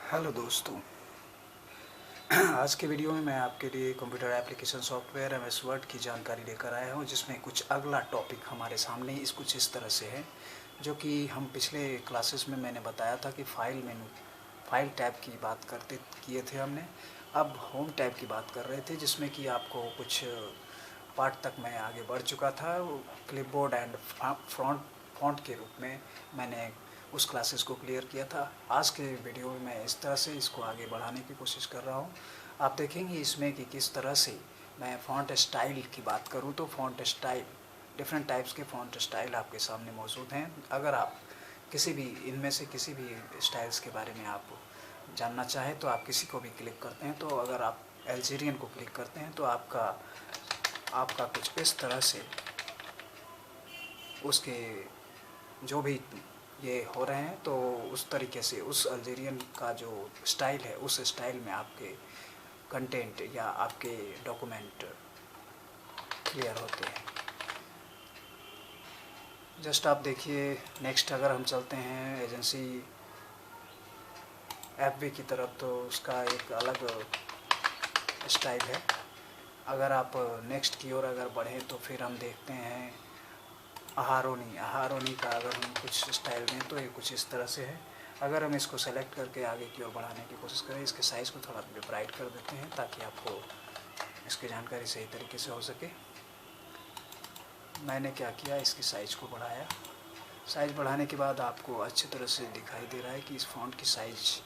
Hello दोस्तों। आज के वीडियो में मैं आपके लिए computer application software MS word की जानकारी लेकर आया हूं, जिसमें कुछ अगला टॉपिक हमारे सामने कुछ इस तरह से है, जो कि हम पिछले क्लासेस में मैंने बताया था कि फाइल टैब की बात करते किए थे हमने। अब होम टैब की बात कर रहे थे, जिसमें कि आपको कुछ पार्ट तक मैं आगे बढ़ चुका था। क्लिपबोर्ड एंड फॉन्ट के रूप में मैंने उस क्लासेस को क्लियर किया था। आज के वीडियो में मैं इस तरह से इसको आगे बढ़ाने की कोशिश कर रहा हूँ। आप देखेंगे इसमें कि किस तरह से मैं फ़ॉन्ट स्टाइल की बात करूँ तो फ़ॉन्ट स्टाइल, डिफरेंट टाइप्स के फ़ॉन्ट स्टाइल आपके सामने मौजूद हैं। अगर आप किसी भी इनमें से किसी भी स्टाइल्स के बारे में आप जानना चाहें तो आप किसी को भी क्लिक करते हैं, तो अगर आप अल्जीरियन को क्लिक करते हैं तो आपका कुछ इस तरह से उसके जो भी ये हो रहे हैं, तो उस तरीके से उस अल्जीरियन का जो स्टाइल है उस स्टाइल में आपके कंटेंट या आपके डॉक्यूमेंट क्लियर होते हैं। जस्ट आप देखिए। नेक्स्ट अगर हम चलते हैं एजेंसी एफबी की तरफ, तो उसका एक अलग स्टाइल है। अगर आप नेक्स्ट की ओर अगर बढ़ें तो फिर हम देखते हैं अहारोनी का अगर हम कुछ स्टाइल दें तो ये कुछ इस तरह से है। अगर हम इसको सेलेक्ट करके आगे की ओर बढ़ाने की कोशिश करें, इसके साइज़ को थोड़ा ब्राइट कर देते हैं ताकि आपको इसकी जानकारी सही तरीके से हो सके। मैंने क्या किया, इसकी साइज़ को बढ़ाया। साइज़ बढ़ाने के बाद आपको अच्छी तरह से दिखाई दे रहा है कि इस फ़ॉन्ट की साइज़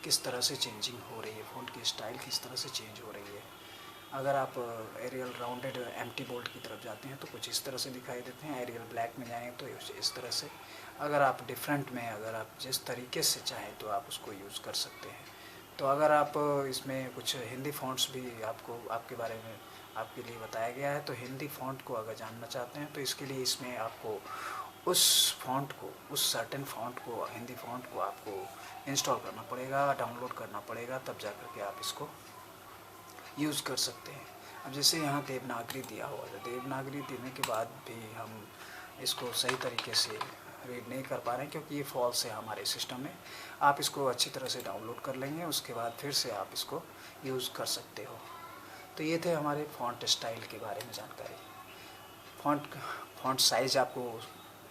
किस तरह से चेंजिंग हो रही है, फ़ॉन्ट की स्टाइल किस तरह से चेंज हो रही है। अगर आप एरियल राउंडेड एम्प्टी बोल्ड की तरफ जाते हैं तो कुछ इस तरह से दिखाई देते हैं। एरियल ब्लैक में जाएँ तो इस तरह से। अगर आप डिफरेंट में अगर आप जिस तरीके से चाहें तो आप उसको यूज़ कर सकते हैं। तो अगर आप इसमें कुछ हिंदी फ़ॉन्ट्स भी आपको आपके बारे में आपके लिए बताया गया है, तो हिंदी फ़ॉन्ट को अगर जानना चाहते हैं तो इसके लिए इसमें आपको उस फ़ॉन्ट को, उस सर्टेन फ़ॉन्ट को, हिंदी फ़ॉन्ट को आपको इंस्टॉल करना पड़ेगा, डाउनलोड करना पड़ेगा, तब जा कर के आप इसको यूज़ कर सकते हैं। अब जैसे यहाँ देवनागरी दिया हुआ है, देवनागरी देने के बाद भी हम इसको सही तरीके से रीड नहीं कर पा रहे हैं क्योंकि ये फॉल्स है हमारे सिस्टम में। आप इसको अच्छी तरह से डाउनलोड कर लेंगे, उसके बाद फिर से आप इसको यूज़ कर सकते हो। तो ये थे हमारे फ़ॉन्ट स्टाइल के बारे में जानकारी। फ़ॉन्ट फ़ॉन्ट साइज़ आपको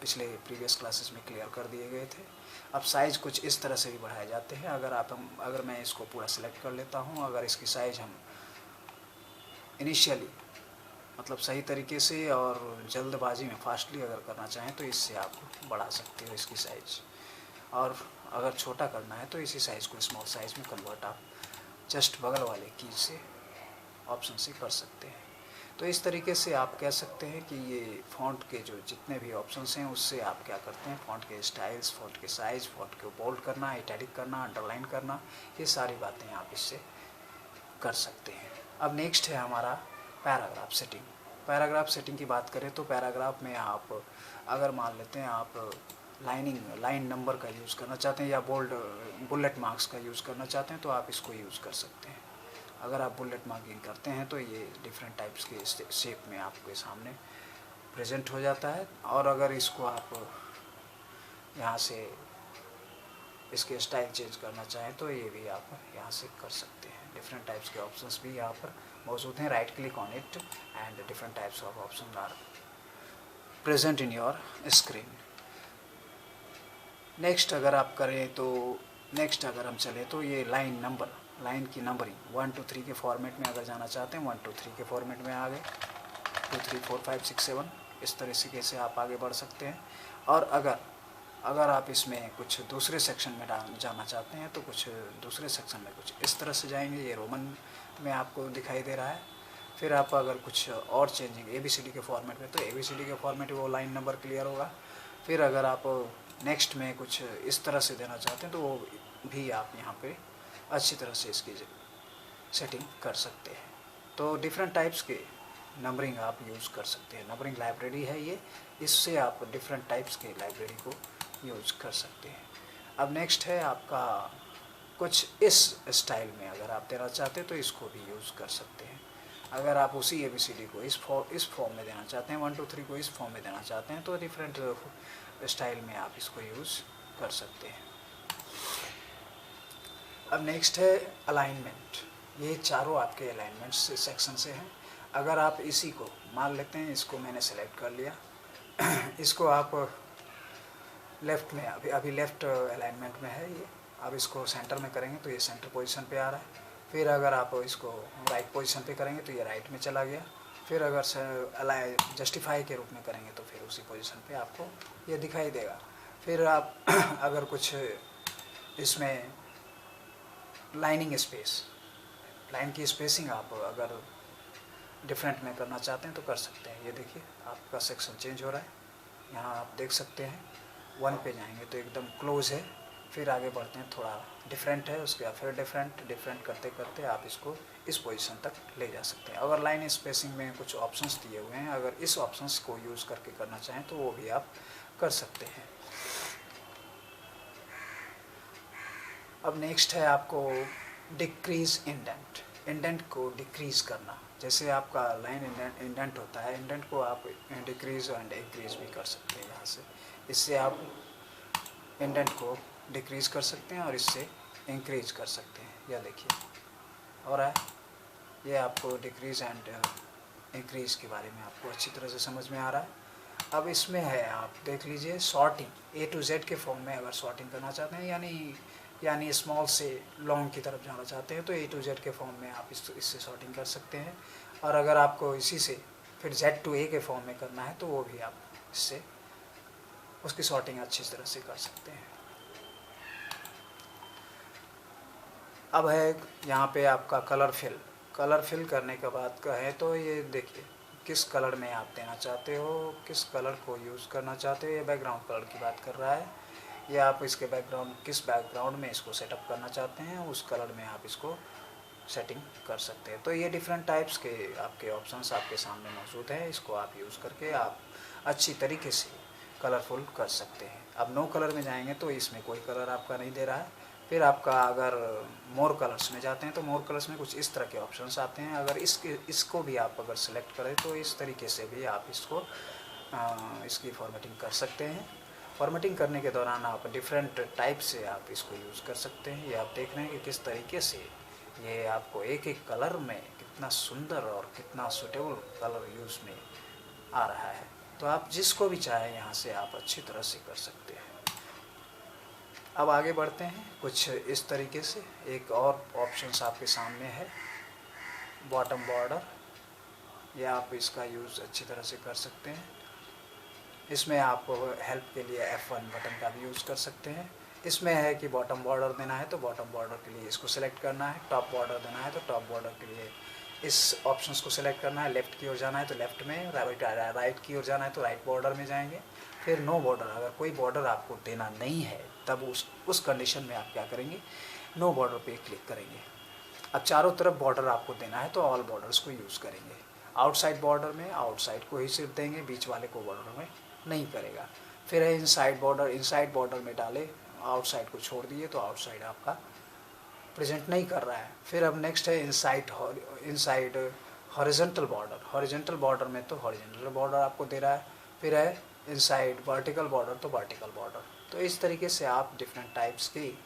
पिछले प्रीवियस क्लासेस में क्लियर कर दिए गए थे। अब साइज़ कुछ इस तरह से भी बढ़ाए जाते हैं। अगर मैं इसको पूरा सिलेक्ट कर लेता हूँ, अगर इसकी साइज़ हम इनिशियली मतलब सही तरीके से और जल्दबाजी में फास्टली अगर करना चाहें तो इससे आप बढ़ा सकते हो इसकी साइज़, और अगर छोटा करना है तो इसी साइज़ को स्मॉल साइज़ में कन्वर्ट आप जस्ट बगल वाले की से ऑप्शन से कर सकते हैं। तो इस तरीके से आप कह सकते हैं कि ये फ़ॉन्ट के जो जितने भी ऑप्शंस हैं उससे आप क्या करते हैं, फ़ॉन्ट के स्टाइल्स, फ़ॉन्ट के साइज़, फ़ॉन्ट को बोल्ड करना, इटैलिक करना, अंडरलाइन करना, ये सारी बातें आप इससे कर सकते हैं। अब नेक्स्ट है हमारा पैराग्राफ सेटिंग। पैराग्राफ सेटिंग की बात करें तो पैराग्राफ में आप अगर मान लेते हैं आप लाइन नंबर का यूज़ करना चाहते हैं या बुलेट मार्क्स का यूज़ करना चाहते हैं तो आप इसको यूज़ कर सकते हैं। अगर आप बुलेट मार्किंग करते हैं तो ये डिफरेंट टाइप्स के शेप में आपके सामने प्रेजेंट हो जाता है। और अगर इसको आप यहाँ से इसके स्टाइल चेंज करना चाहें तो ये भी आप यहाँ से कर सकते हैं। डिफरेंट टाइप्स के ऑप्शंस भी यहाँ पर मौजूद हैं। Right click on it and different types of option are present in your screen. Next अगर आप करें तो नेक्स्ट अगर हम चले तो ये लाइन की नंबरिंग 1 2 3 के फॉर्मेट में अगर जाना चाहते हैं 1 2 3 के फॉर्मेट में आ गए, 2 3 4 5 6 7 इस तरीके से आप आगे बढ़ सकते हैं। और अगर आप इसमें कुछ दूसरे सेक्शन में जाना चाहते हैं तो कुछ दूसरे सेक्शन में कुछ इस तरह से जाएंगे। ये रोमन में आपको दिखाई दे रहा है। फिर आप अगर कुछ और चेंजिंग ABCD के फॉर्मेट में तो ABCD के फॉर्मेट में वो लाइन नंबर क्लियर होगा। फिर अगर आप नेक्स्ट में कुछ इस तरह से देना चाहते हैं तो वो भी आप यहाँ पे अच्छी तरह से इसकी सेटिंग कर सकते हैं। तो डिफरेंट टाइप्स के नंबरिंग आप यूज़ कर सकते हैं। नंबरिंग लाइब्रेरी है ये, इससे आप डिफरेंट टाइप्स के लाइब्रेरी को यूज़ कर सकते हैं। अब नेक्स्ट है आपका कुछ इस स्टाइल में अगर आप देना चाहते हैं तो इसको भी यूज़ कर सकते हैं। अगर आप उसी ABCD को इस फॉर्म में देना चाहते हैं, 1 2 3 को इस फॉर्म में देना चाहते हैं तो डिफरेंट स्टाइल में आप इसको यूज़ कर सकते हैं। अब नेक्स्ट है अलाइनमेंट। ये चारों आपके अलाइनमेंट से सेक्शन से हैं। अगर आप इसी को मान लेते हैं, इसको मैंने सेलेक्ट कर लिया इसको आप लेफ़्ट में अभी लेफ़्ट अलाइनमेंट में है ये। अब इसको सेंटर में करेंगे तो ये सेंटर पोजीशन पे आ रहा है। फिर अगर आप इसको राइट पोजीशन पे करेंगे तो ये राइट में चला गया। फिर अगर जस्टिफाई के रूप में करेंगे तो फिर उसी पोजीशन पे आपको ये दिखाई देगा। फिर आप अगर कुछ इसमें लाइनिंग स्पेस, लाइन की स्पेसिंग आप अगर डिफरेंट में करना चाहते हैं तो कर सकते हैं। ये देखिए आपका सेक्शन चेंज हो रहा है। यहाँ आप देख सकते हैं 1 पे जाएंगे तो एकदम क्लोज है। फिर आगे बढ़ते हैं, थोड़ा डिफरेंट है, उसके बाद फिर डिफरेंट करते करते आप इसको इस पोजीशन तक ले जा सकते हैं। अगर लाइन स्पेसिंग में कुछ ऑप्शंस दिए हुए हैं, अगर इस ऑप्शंस को यूज़ करके करना चाहें तो वो भी आप कर सकते हैं। अब नेक्स्ट है आपको डिक्रीज इंडेंट। इंडेंट को डिक्रीज़ करना। जैसे आपका लाइन इंडेंट होता है, इंडेंट को आप डिक्रीज़ एंड इंक्रीज भी कर सकते हैं यहाँ से। इससे आप इंडेंट को डिक्रीज़ कर सकते हैं और इससे इंक्रीज कर सकते हैं। यह देखिए हो रहा है। ये आपको डिक्रीज़ एंड इंक्रीज के बारे में आपको अच्छी तरह से समझ में आ रहा है। अब इसमें है, आप देख लीजिए सॉर्टिंग। A to Z के फॉर्म में अगर सॉर्टिंग करना चाहते हैं, यानी स्मॉल से लॉन्ग की तरफ जाना चाहते हैं तो A to Z के फॉर्म में आप इससे सॉर्टिंग कर सकते हैं। और अगर आपको इसी से फिर Z to A के फॉर्म में करना है तो वो भी आप इससे उसकी सॉर्टिंग अच्छी तरह से कर सकते हैं। अब है यहाँ पे आपका कलर फिल करने के बाद का है तो ये देखिए किस कलर में आप देना चाहते हो, किस कलर को यूज़ करना चाहते हो। ये बैकग्राउंड कलर की बात कर रहा है। ये आप इसके किस बैकग्राउंड में इसको सेटअप करना चाहते हैं, उस कलर में आप इसको सेटिंग कर सकते हैं। तो ये डिफरेंट टाइप्स के आपके ऑप्शंस आपके सामने मौजूद हैं। इसको आप यूज़ करके आप अच्छी तरीके से कलरफुल कर सकते हैं। अब नो कलर में जाएंगे तो इसमें कोई कलर आपका नहीं दे रहा है। फिर आपका अगर मोर कलर्स में जाते हैं तो मोर कलर्स में कुछ इस तरह के ऑप्शंस आते हैं। अगर इसको भी आप अगर सेलेक्ट करें तो इस तरीके से भी आप इसकी फॉर्मेटिंग कर सकते हैं। फॉर्मेटिंग करने के दौरान आप डिफरेंट टाइप से आप इसको यूज़ कर सकते हैं। ये आप देख रहे हैं कि किस तरीके से ये आपको एक एक कलर में कितना सुंदर और कितना सूटेबल कलर यूज़ में आ रहा है। तो आप जिसको भी चाहें यहाँ से आप अच्छी तरह से कर सकते हैं। अब आगे बढ़ते हैं कुछ इस तरीके से। एक और ऑप्शंस आपके सामने है बॉटम बॉर्डर। या आप इसका यूज़ अच्छी तरह से कर सकते हैं। इसमें आप हेल्प के लिए F1 बटन का भी यूज़ कर सकते हैं। इसमें है कि बॉटम बॉर्डर देना है तो बॉटम बॉर्डर के लिए इसको सेलेक्ट करना है। टॉप बॉर्डर देना है तो टॉप बॉर्डर के लिए इस ऑप्शंस को सेलेक्ट करना है। लेफ़्ट की ओर जाना है तो लेफ़्ट में, राइट की ओर जाना है तो राइट बॉर्डर में जाएंगे। फिर नो बॉर्डर, अगर कोई बॉर्डर आपको देना नहीं है तब उस कंडीशन में आप क्या करेंगे, नो बॉर्डर पे क्लिक करेंगे। अब चारों तरफ बॉर्डर आपको देना है तो ऑल बॉर्डर्स को यूज़ करेंगे। आउटसाइड बॉर्डर में आउटसाइड को ही सिर्फ देंगे, बीच वाले को बॉर्डर में नहीं करेगा। फिर है इनसाइड बॉर्डर में डाले, आउटसाइड को छोड़ दिए तो आउटसाइड आपका प्रेजेंट नहीं कर रहा है। फिर अब नेक्स्ट है इनसाइड हॉरिजॉन्टल बॉर्डर में तो हॉरिजॉन्टल बॉर्डर आपको दे रहा है। फिर है इनसाइड वर्टिकल बॉर्डर तो वर्टिकल बॉर्डर। तो इस तरीके से आप डिफरेंट टाइप्स की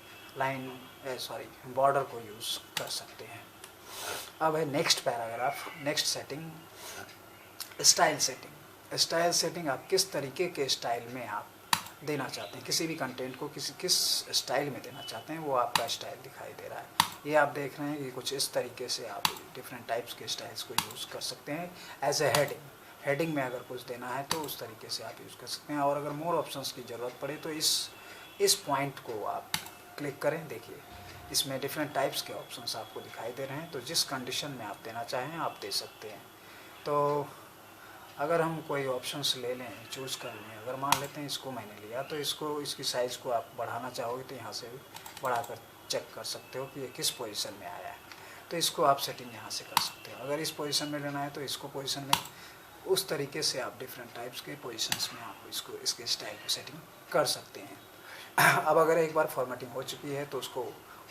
बॉर्डर को यूज़ कर सकते हैं। अब है next paragraph, next setting, style setting. आप किस तरीके के स्टाइल में आप देना चाहते हैं, किसी भी कंटेंट को किस स्टाइल में देना चाहते हैं, वो आपका स्टाइल दिखाई दे रहा है। ये आप देख रहे हैं कि कुछ इस तरीके से आप डिफरेंट टाइप्स के स्टाइल्स को यूज़ कर सकते हैं। एज ए हेडिंग में अगर कुछ देना है तो उस तरीके से आप यूज़ कर सकते हैं। और अगर मोर ऑप्शंस की ज़रूरत पड़े तो इस पॉइंट को आप क्लिक करें। देखिए इसमें डिफरेंट टाइप्स के ऑप्शंस आपको दिखाई दे रहे हैं। तो जिस कंडीशन में आप देना चाहें आप दे सकते हैं। तो अगर हम कोई ऑप्शंस ले लें, चूज़ कर लें, अगर मान लेते हैं इसको मैंने लिया तो इसकी साइज़ को आप बढ़ाना चाहोगे तो यहाँ से भी बढ़ाकर चेक कर सकते हो कि ये किस पोजीशन में आया है। तो इसको आप सेटिंग यहाँ से कर सकते हो। अगर इस पोजीशन में लेना है तो इसको पोजीशन में, उस तरीके से आप डिफरेंट टाइप्स के पोजीशंस में आप इसके स्टाइल को सेटिंग कर सकते हैं। अब अगर एक बार फॉर्मेटिंग हो चुकी है तो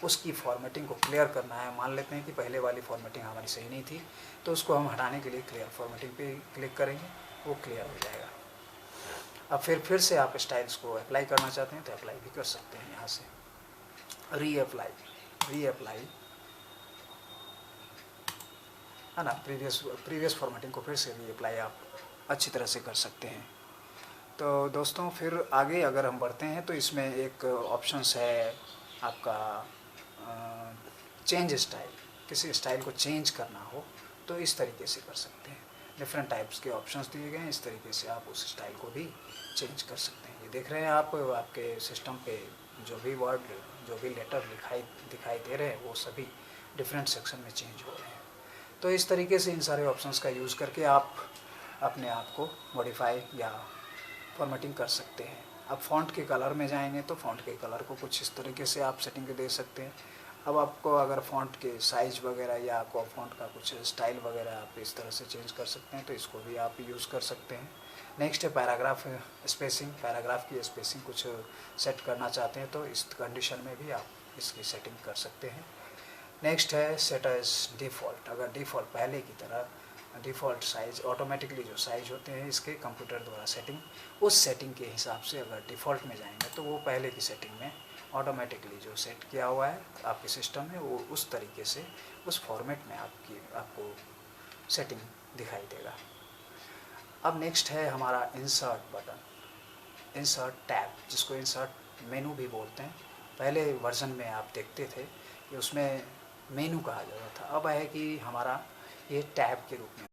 उसकी फॉर्मेटिंग को क्लियर करना है। मान लेते हैं कि पहले वाली फॉर्मेटिंग हमारी सही नहीं थी तो उसको हम हटाने के लिए क्लियर फॉर्मेटिंग पे क्लिक करेंगे, वो क्लियर हो जाएगा। अब फिर से आप स्टाइल्स को अप्लाई करना चाहते हैं तो अप्लाई भी कर सकते हैं। यहाँ से रीअप्लाई, है ना, प्रीवियस फॉर्मेटिंग को फिर से रीअप्लाई आप अच्छी तरह से कर सकते हैं। तो दोस्तों फिर आगे अगर हम बढ़ते हैं तो इसमें एक ऑप्शंस है आपका चेंज स्टाइल। किसी स्टाइल को चेंज करना हो तो इस तरीके से कर सकते हैं। डिफरेंट टाइप्स के ऑप्शंस दिए गए हैं, इस तरीके से आप उस स्टाइल को भी चेंज कर सकते हैं। ये देख रहे हैं आप आपके सिस्टम पे जो भी वर्ड, जो भी लेटर दिखाई दे रहे हैं वो सभी डिफरेंट सेक्शन में चेंज हो रहे हैं। तो इस तरीके से इन सारे ऑप्शंस का यूज़ करके आप अपने आप को मॉडिफाई या फॉर्मेटिंग कर सकते हैं। अब फ़ॉन्ट के कलर में जाएंगे तो फ़ॉन्ट के कलर को कुछ इस तरीके से आप सेटिंग दे सकते हैं। अब आपको अगर फ़ॉन्ट के साइज़ वगैरह या आपको फ़ॉन्ट का कुछ स्टाइल वगैरह आप इस तरह से चेंज कर सकते हैं, तो इसको भी आप यूज़ कर सकते हैं। नेक्स्ट है पैराग्राफ स्पेसिंग। पैराग्राफ की स्पेसिंग कुछ सेट करना चाहते हैं तो इस कंडीशन में भी आप इसकी सेटिंग कर सकते हैं। नेक्स्ट है सेट एज डिफ़ॉल्ट। अगर डिफ़ॉल्ट पहले की तरह डिफ़ॉल्ट साइज़ ऑटोमेटिकली जो साइज़ होते हैं इसके कंप्यूटर द्वारा सेटिंग, उस सेटिंग के हिसाब से अगर डिफ़ॉल्ट में जाएंगे तो वो पहले की सेटिंग में ऑटोमेटिकली जो सेट किया हुआ है आपके सिस्टम में वो उस तरीके से उस फॉर्मेट में आपको सेटिंग दिखाई देगा। अब नेक्स्ट है हमारा इंसर्ट बटन, इंसर्ट टैब, जिसको इंसर्ट मेनू भी बोलते हैं। पहले वर्जन में आप देखते थे कि उसमें मेनू कहा जाता था, अब है कि हमारा ये टैब के रूप में